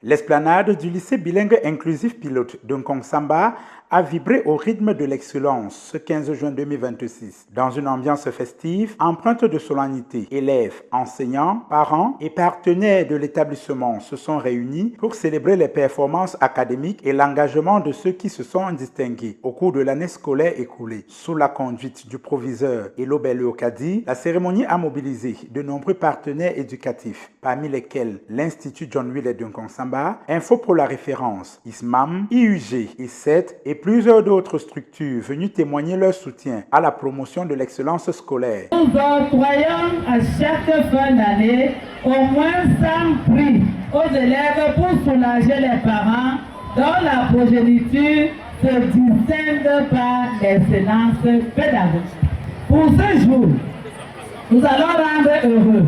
L'esplanade du lycée bilingue inclusif pilote de Nkongsamba a vibré au rythme de l'excellence ce 15 juin 2026. Dans une ambiance festive, empreinte de solennité, élèves, enseignants, parents et partenaires de l'établissement se sont réunis pour célébrer les performances académiques et l'engagement de ceux qui se sont distingués au cours de l'année scolaire écoulée. Sous la conduite du proviseur Elobele Okadi, la cérémonie a mobilisé de nombreux partenaires éducatifs, parmi lesquels l'Institut John Willet de Nkongsamba, Info pour la référence, ISMAM, IUG et CET et plusieurs d'autres structures venues témoigner leur soutien à la promotion de l'excellence scolaire. Nous octroyons à chaque fin d'année au moins 100 prix aux élèves pour soulager les parents dont la progéniture se distingue par l'excellence pédagogique. Pour ce jour, nous allons rendre heureux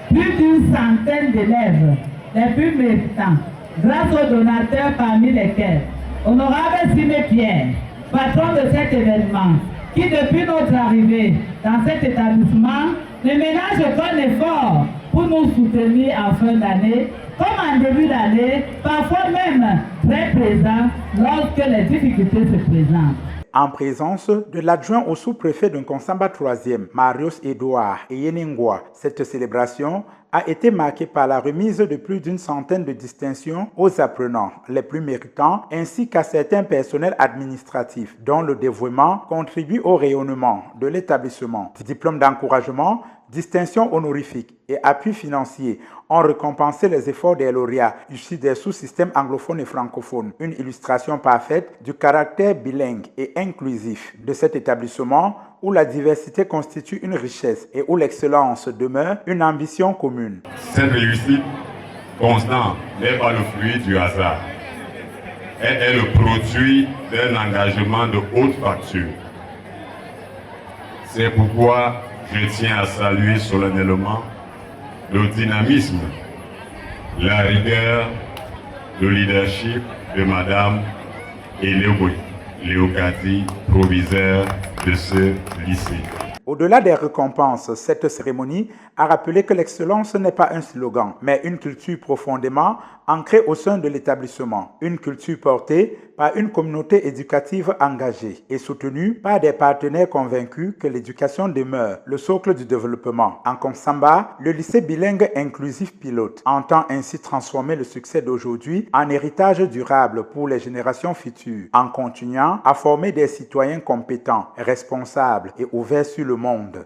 plus d'une centaine d'élèves les plus méritants grâce aux donateurs parmi lesquels Honorable Simé Pierre, patron de cet événement, qui depuis notre arrivée dans cet établissement ne ménage aucun effort pour nous soutenir en fin d'année, comme en début d'année, parfois même très présent lorsque les difficultés se présentent. En présence de l'adjoint au sous-préfet de Nkongsamba 3e, Marius Edouard et Yeningwa, cette célébration a été marquée par la remise de plus d'une centaine de distinctions aux apprenants les plus méritants ainsi qu'à certains personnels administratifs dont le dévouement contribue au rayonnement de l'établissement. Diplômes d'encouragement, distinctions honorifiques et appuis financiers ont récompensé les efforts des lauréats issus des sous-systèmes anglophones et francophones. Une illustration parfaite du caractère bilingue et inclusif de cet établissement où la diversité constitue une richesse et où l'excellence demeure une ambition commune. Cette réussite constante n'est pas le fruit du hasard. Elle est le produit d'un engagement de haute facture. C'est pourquoi je tiens à saluer solennellement le dynamisme, la rigueur, le leadership de Madame Elobele Okadi, proviseur de ce lycée. Au-delà des récompenses, cette cérémonie a rappelé que l'excellence n'est pas un slogan, mais une culture profondément ancrée au sein de l'établissement. Une culture portée par une communauté éducative engagée et soutenue par des partenaires convaincus que l'éducation demeure le socle du développement. En Nkongsamba, le lycée bilingue inclusif pilote entend ainsi transformer le succès d'aujourd'hui en héritage durable pour les générations futures, en continuant à former des citoyens compétents, responsables et ouverts sur le monde.